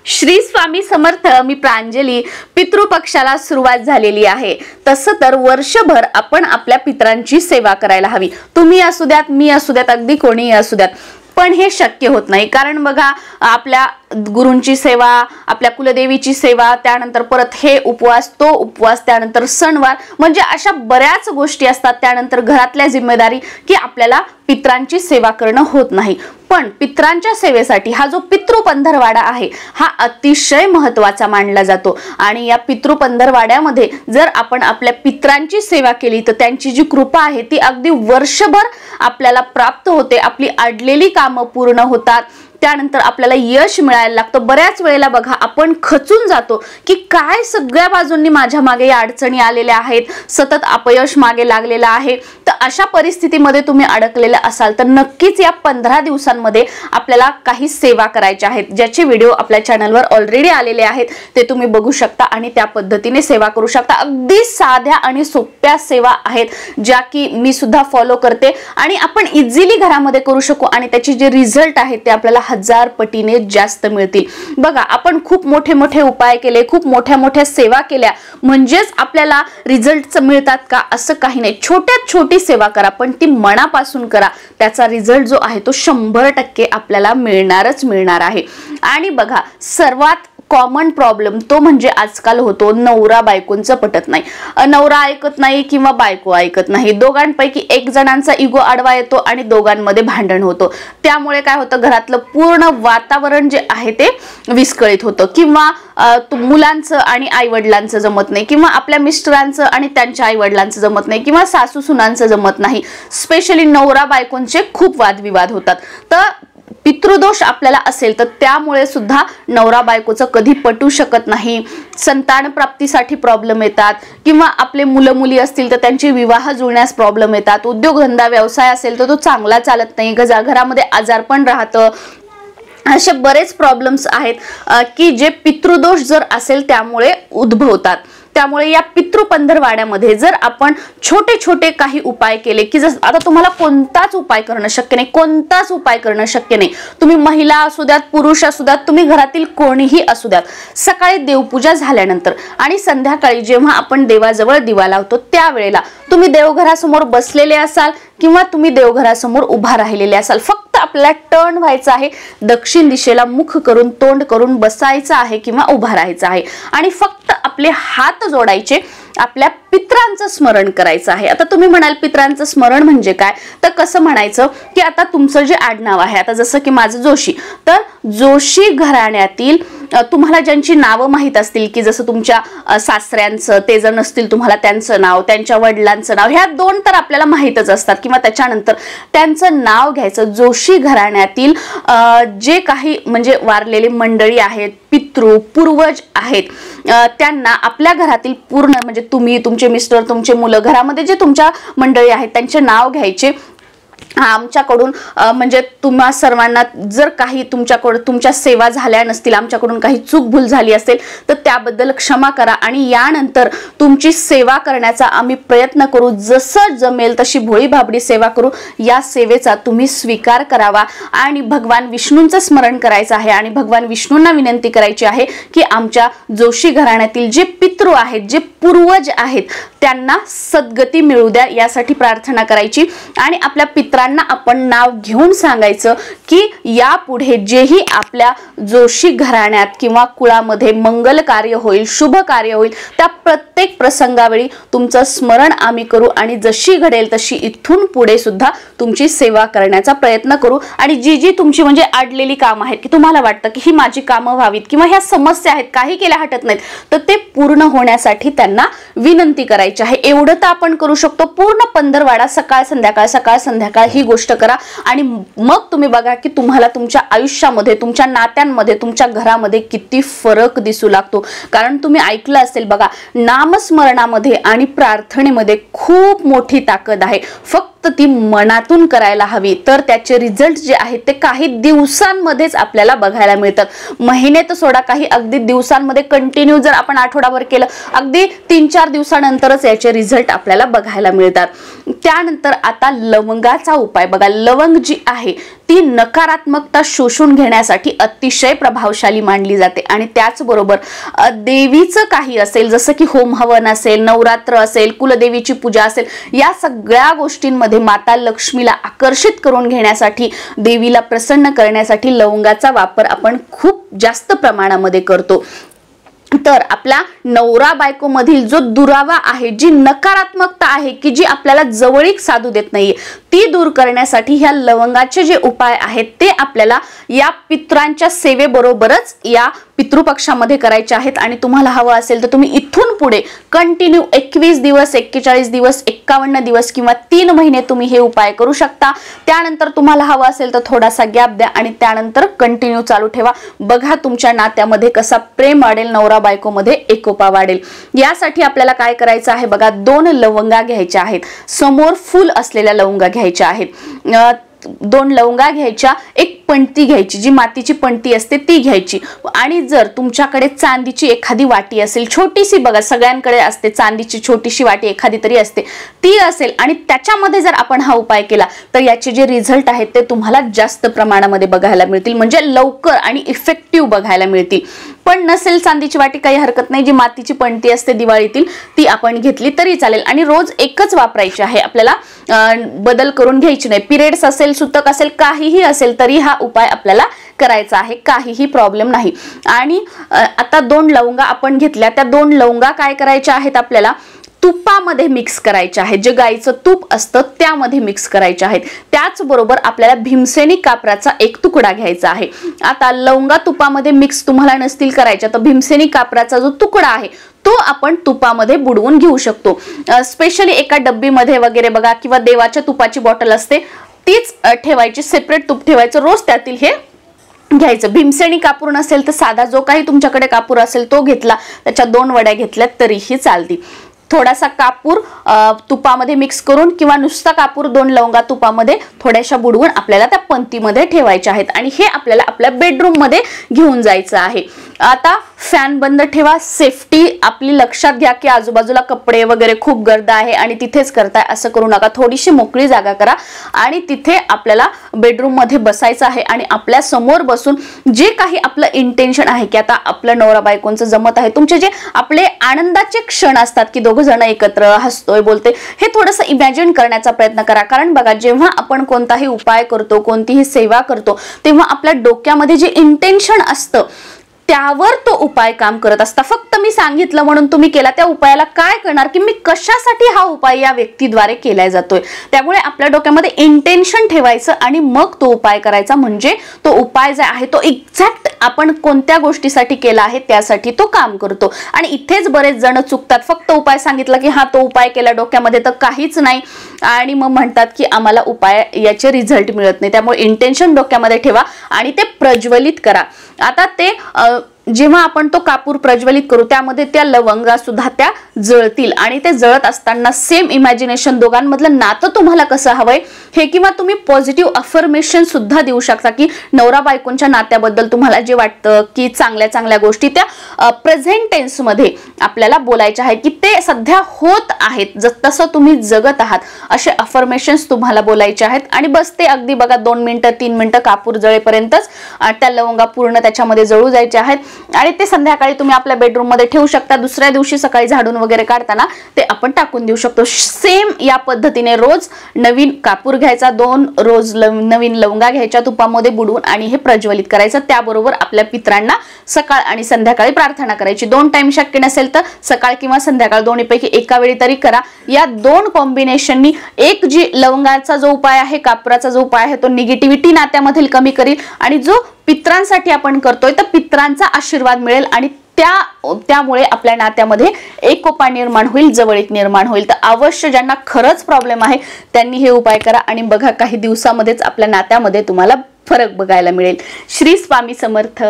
श्री स्वामी समर्थ। मी प्रांजली। पितृपक्षाला सुरुवात झालेली आहे। तसं तर वर्षभर आपण आपल्या पितरांची सेवा करायला हवी। तुम्ही असू द्यात, मी असू द्यात, अगदी कोणीही असू द्यात, पण हे शक्य होत नाही। कारण बघा, आपल्या गुरूंची सेवा, आपल्या कुलदेवीची सेवा, त्यानंतर परत हे उपवास, तो उपवास, त्यानंतर सणवार, म्हणजे अशा बऱ्याच गोष्टी असतात। त्यानंतर घरातल्या जिम्मेदारी की आपल्याला पितरांची सेवा करणं होत नाही। पण पितरांच्या सेवेसाठी हा जो पितृपंधरवाडा आहे हा अतिशय महत्त्वाचा मानला जातो। आणि या पितृपंधरवाड्यामध्ये जर आपण आपल्या पितरांची सेवा केली तर त्यांची जी कृपा आहे ती अगदी वर्षभर आपल्याला प्राप्त होते। आपली अडलेली कामं पूर्ण होतात, त्यानंतर आपल्याला यश मिळायला लागतं। बऱ्याच वेळेला बघा, आपण खचून जातो की काय सगळ्या बाजूंनी माझ्या मागे या अडचणी आलेल्या आहेत, सतत अपयश मागे लागलेलं आहे। तर अशा परिस्थितीमध्ये तुम्ही अडकलेले असाल तर नक्कीच या 15 दिवसांमध्ये आपल्याला काही सेवा करायच्या आहेत, ज्याचे व्हिडिओ आपल्या चॅनलवर ऑलरेडी आलेले आहेत, ते तुम्ही बघू शकता आणि त्या पद्धतीने सेवा करू शकता। अगदी साध्या आणि सोप्या सेवा आहेत, ज्या की मी सुद्धा फॉलो करते आणि आपण इझिली घरामध्ये करू शकू आणि त्याचे जे रिझल्ट आहेत ते आपल्याला 1000 पटीने जास्त मिळतील। बघा, आपण खूप मोठे मोठे उपाय केले, खूप मोठ्या मोठ्या सेवा केल्या म्हणजेच आपल्याला रिझल्ट मिळतात का? असं काही नाही। छोट्यात छोटी सेवा करा, पण ती मनापासून करा, त्याचा रिझल्ट जो आहे तो 100% आपल्याला मिळणारच मिळणार आहे। आणि बघा, सर्वात कॉमन प्रॉब्लेम तो म्हणजे आजकाल होतो नवरा बायकोंचं पटत नाही। नवरा ऐकत नाही किंवा बायको ऐकत नाही, दोघांपैकी एक जणांचा इगो आडवा येतो आणि दोघांमध्ये भांडण होतं। त्यामुळे काय होतं, घरातलं पूर्ण वातावरण जे आहे ते विस्कळीत होतं। किंवा मुलांचं आणि आईवडिलांचं जमत नाही, किंवा आपल्या मिस्टरांचं आणि त्यांच्या आईवडिलांचं जमत नाही, किंवा सासू सुनांचं जमत नाही। स्पेशली नवरा बायकोंचे खूप वादविवाद होतात। तर पितृदोष आपल्याला असेल तर त्यामुळे सुद्धा नवरा बायकोचं कधी पटू शकत नाही, संतान प्राप्तीसाठी प्रॉब्लेम येतात, किंवा आपले मुलं मुली असतील तर त्यांचे विवाह जुळण्यास प्रॉब्लेम येतात, उद्योगधंदा व्यवसाय असेल तर तो चांगला चालत नाही, घरामध्ये आजारपण राहतं। असे बरेच प्रॉब्लेम्स आहेत की जे पितृदोष जर असेल त्यामुळे उद्भवतात। त्यामुळे या पितृपंधरवाड्यामध्ये जर आपण छोटे छोटे काही उपाय केले की जसं आता तुम्हाला कोणताच उपाय करणं शक्य नाही, कोणताच उपाय करणं शक्य नाही, तुम्ही महिला असू द्यात, पुरुष असू द्यात, तुम्ही घरातील कोणीही असू द्यात, सकाळी देवपूजा झाल्यानंतर आणि संध्याकाळी जेव्हा आपण देवाजवळ दिवा लावतो त्यावेळेला तुम्ही देवघरासमोर बसलेले असाल किंवा तुम्ही देवघरासमोर उभा राहिलेले असाल, फक्त आपल्याला टर्न व्हायचं आहे, दक्षिण दिशेला मुख करून तोंड करून बसायचं आहे किंवा उभा राहायचं आहे आणि फक्त आपले हात जोडायचे, आपल्या पितरांचं स्मरण करायचं आहे। आता तुम्ही म्हणाल पितरांचं स्मरण म्हणजे काय? तर कसं म्हणायचं की आता तुमचं जे आडनाव आहे, आता जसं की माझं जोशी, तर जोशी घराण्यातील तुम्हाला ज्यांची नावं माहित असतील की जसं तुमच्या सासऱ्यांचं, ते जर नसतील तुम्हाला त्यांचं नाव, त्यांच्या वडिलांचं नाव, ह्या 2 तर आपल्याला माहितच असतात, किंवा त्याच्यानंतर त्यांचं नाव घ्यायचं। जोशी घराण्यातील जे काही म्हणजे वारलेली मंडळी आहेत, पितृ पूर्वज आहेत, त्यांना आपल्या घरातील पूर्ण म्हणजे तुम्ही, तुमचे मिस्टर, तुमचे मुलं, घरामध्ये जे तुमच्या मंडळी आहेत त्यांचे नाव घ्यायचे। आमच्याकडून म्हणजे तुम्हा सर्वांना जर काही तुमच्याकडून तुमच्या सेवा झाल्या नसतील, आमच्याकडून काही चूक भूल झाली असेल तर त्याबद्दल क्षमा करा आणि यानंतर तुमची सेवा करण्याचा आम्ही प्रयत्न करू, जसं जमेल तशी भोळी भाबडी सेवा करू। या सेवेचा तुम्ही स्वीकार करावा आणि भगवान विष्णूंचं स्मरण करायचं आहे आणि भगवान विष्णूंना विनंती करायची आहे की आमच्या जोशी घराण्यातील जे पितृ आहेत, जे पूर्वज आहेत, त्यांना सद्गती मिळू द्या, यासाठी प्रार्थना करायची। आणि आपल्या पितरांना आपण नाव घेऊन सांगायचं की यापुढे जेही आपल्या जोशी घराण्यात किंवा कुळामध्ये मंगल कार्य होईल, शुभ कार्य होईल, त्या प्रत्येक प्रसंगावेळी तुमचं स्मरण आम्ही करू आणि जशी घडेल तशी इथून पुढे सुद्धा तुमची सेवा करण्याचा प्रयत्न करू। आणि जी जी तुमची म्हणजे अडलेली कामं आहेत की तुम्हाला वाटतं की ही माझी कामं व्हावीत किंवा ह्या समस्या आहेत, काही केल्या हटत नाहीत, तर ते पूर्ण होण्यासाठी त्यांना विनंती करायची आहे। एवढं तर आपण करू शकतो। पूर्ण पंधरवाडा सकाळ संध्याकाळ, सकाळ संध्याकाळ ही गोष्ट करा आणि मग तुम्ही बघा की तुम्हाला तुमच्या आयुष्यामध्ये, तुमच्या नात्यांमध्ये, तुमच्या घरामध्ये किती फरक दिसू लागतो। कारण तुम्ही ऐकलं असेल बघा, नामस्मरणामध्ये आणि प्रार्थनेमध्ये खूप मोठी ताकद आहे। फक्त ती मनातून करायला हवी, तर त्याचे रिझल्ट जे आहेत ते काही दिवसांमध्येच आपल्याला बघायला मिळतात. महिने तर सोडा, काही अगदी दिवसांमध्ये कंटिन्यू जर आपण आठवडाभर केलं, अगदी 3-4 दिवसानंतरच याचे रिझल्ट आपल्याला बघायला मिळतात. त्यानंतर आता लवंगाचा उपाय बघा. लवंग जी आहे ती नकारात्मकता शोषून घेण्यासाठी अतिशय प्रभावशाली मानली जाते. आणि त्याचबरोबर देवीचं काही असेल, जसं की होम हवन असेल, नवरात्र असेल, कुलदेवीची पूजा असेल, या सगळ्या गोष्टींमध्ये माता लक्ष्मीला आकर्षित करून घेण्यासाठी, देवीला प्रसन्न करण्यासाठी लवंगाचा वापर आपण खूप जास्त प्रमाणामध्ये करतो. तर आपल्या नवरा बायको मधील जो दुरावा आहे, जी नकारात्मकता आहे की जी आपल्याला जवळीक साधू देत नाहीये, ती दूर करण्यासाठी ह्या लवंगाचे जे उपाय आहेत ते आपल्याला या पितरांच्या सेवेबरोबरच या पितृपक्षामध्ये करायचे आहेत. आणि तुम्हाला हवं असेल तर तुम्ही इथून पुढे कंटिन्यू 21 दिवस, 41 दिवस, 51 दिवस किंवा 3 महिने तुम्ही हे उपाय करू शकता. त्यानंतर तुम्हाला हवं असेल तर थोडासा गॅप द्या आणि त्यानंतर कंटिन्यू चालू ठेवा. बघा तुमच्या नात्यामध्ये कसा प्रेम वाढेल, नवरा बायको मध्ये एकोपा वाढेल. यासाठी आपल्याला काय करायचं आहे बघा. 2 लवंगा घ्यायच्या आहेत, समोर फुल असलेल्या लवंगा घ्यायच्या आहेत. 2 लवंगा घ्यायच्या, एक पणती घ्यायची, जी मातीची पणती असते ती घ्यायची. आणि जर तुमच्याकडे चांदीची एखादी वाटी असेल, छोटीशी, बघा सगळ्यांकडे असते चांदीची छोटीशी वाटी एखादी तरी असते, ती असेल आणि त्याच्यामध्ये जर आपण हा उपाय केला तर याचे जे रिझल्ट आहेत ते तुम्हाला जास्त प्रमाणामध्ये बघायला मिळतील, म्हणजे लवकर आणि इफेक्टिव्ह बघायला मिळतील. पण नसेल चांदीची वाटी काही हरकत नाही, जी मातीची पणती असते दिवाळीतील ती आपण घेतली तरी चालेल. आणि रोज एकच वापरायची आहे, आपल्याला बदल करून घ्यायची नाही. पिरियड्स असेल, सुतक असेल, काहीही असेल तरी हा उपाय आपल्याला करायचा आहे, काहीही प्रॉब्लेम नाही. आणि आता 2 लवंगा आपण घेतल्या, त्या 2 लवंगा काय करायच्या आहेत आपल्याला, तुपामध्ये मिक्स करायचे आहेत. जे गाईचं तूप असतं त्यामध्ये मिक्स करायचे आहेत. त्याचबरोबर आपल्याला भीमसेनी कापराचा एक तुकडा घ्यायचा आहे. आता लवंगा तुपामध्ये मिक्स तुम्हाला नसतील करायच्या तर भीमसेनी कापराचा जो तुकडा आहे तो आपण तुपामध्ये बुडवून घेऊ शकतो. स्पेशली एका डब्बीमध्ये वगैरे बघा, किंवा देवाच्या तुपाची बॉटल असते तीच ठेवायची, सेपरेट तूप ठेवायचं, रोज त्यातील हे घ्यायचं. भीमसेनी कापूर नसेल तर साधा जो काही तुमच्याकडे कापूर असेल तो घेतला, त्याच्या 2 वड्या घेतल्या तरीही चालतील. थोडासा कापूर तुपामध्ये मिक्स करून किंवा नुसता कापूर 2 लवंगा तुपामध्ये थोड्याशा बुडवून आपल्याला त्या पंतीमध्ये ठेवायच्या आहेत. आणि हे आपल्याला आपल्या बेडरूम मध्ये घेऊन जायचं आहे. आता फॅन बंद ठेवा, सेफ्टी आपली लक्षात घ्या की आजूबाजूला कपडे वगैरे खूप गर्द आहे आणि तिथेच करताय असं करू नका. थोडीशी मोकळी जागा करा आणि तिथे आपल्याला बेडरूम मध्ये बसायचं आहे. आणि आपल्या समोर बसून जे काही आपलं इंटेन्शन आहे की आता आपलं नवरा बायकोंचं जमत आहे, तुमचे जे आपले आनंदाचे क्षण असतात की दोघ जण एकत्र हसतोय बोलते, हे थोडंसं इमॅजिन करण्याचा प्रयत्न करा. कारण बघा, जेव्हा आपण कोणताही उपाय करतो, कोणतीही सेवा करतो, तेव्हा आपल्या डोक्यामध्ये जे इंटेन्शन असतं त्यावर तो उपाय काम करत असता. फक्त मी सांगितलं म्हणून तुम्ही केला, त्या उपायाला काय करणार की मी कशासाठी हा उपाय या व्यक्तीद्वारे केला जातोय. त्यामुळे आपल्या डोक्यामध्ये इंटेन्शन ठेवायचं आणि मग तो उपाय करायचा, म्हणजे तो उपाय जो आहे तो एक्झॅक्ट आपण कोणत्या गोष्टीसाठी केला आहे त्यासाठी तो काम करतो. आणि इथेच बरेच जण चुकतात. फक्त उपाय सांगितलं की हा तो उपाय केला डोक्यामध्ये तर काहीच नाही आणि मग म्हणतात की आम्हाला उपाय याचे रिझल्ट मिळत नाही. त्यामुळे इंटेन्शन डोक्यामध्ये ठेवा आणि ते प्रज्वलित करा. आता ते जेव्हा आपण तो कापूर प्रज्वलित करू त्यामध्ये त्या लवंगा सुद्धा त्या जळतील आणि ते जळत असताना सेम इमॅजिनेशन, दोघांमधलं नातं तुम्हाला कसं हवंय हे, किंवा तुम्ही पॉझिटिव्ह अफर्मेशन सुद्धा देऊ शकता की नवरा बायकोंच्या नात्याबद्दल तुम्हाला जे वाटतं की चांगल्या चांगल्या गोष्टी त्या प्रेझेंट टेन्स मध्ये आपल्याला बोलायच्या आहेत की ते सध्या होत आहेत, तसं तुम्ही जगत आहात, असे अफर्मेशन्स तुम्हाला बोलायचे आहेत. आणि बस ते अगदी बघा 2 मिनिटं 3 मिनिटं कापूर जळेपर्यंतच त्या लवंगा पूर्ण त्याच्यामध्ये जळू जायचे आहेत. आणि ते संध्याकाळी तुम्ही आपल्या बेडरूम मध्ये ठेवू शकता. दुसऱ्या दिवशी सकाळी झाडून वगैरे काढताना ते आपण टाकून देऊ शकतो. सेम या पद्धतीने रोज नवीन कापूर घ्यायचा, 2 रोज नवीन लवंगा घ्यायच्या, तुपामध्ये बुडवून आणि हे प्रज्वलित करायचं. त्याबरोबर आपल्या पितरांना सकाळ आणि संध्याकाळी प्रार्थना करायची. 2 टाइम शक्य नसेल तर सकाळ किंवा संध्याकाळ दोन्हीपैकी एका वेळी तरी करा. या 2 कॉम्बिनेशननी एक जी लवंगाचा जो उपाय आहे, कापराचा जो उपाय आहे, तो निगेटिव्हिटी नात्यामधील कमी करील आणि जो पितरांसाठी आपण करतोय तर पितरांचा आशीर्वाद मिळेल आणि त्यामुळे आपल्या नात्यामध्ये एकोपा निर्माण होईल, जवळीक निर्माण होईल. तर अवश्य ज्यांना खरंच प्रॉब्लेम आहे त्यांनी हे उपाय करा आणि बघा काही दिवसामध्येच आपल्या नात्यामध्ये तुम्हाला फरक बघायला मिळेल. श्री स्वामी समर्थ.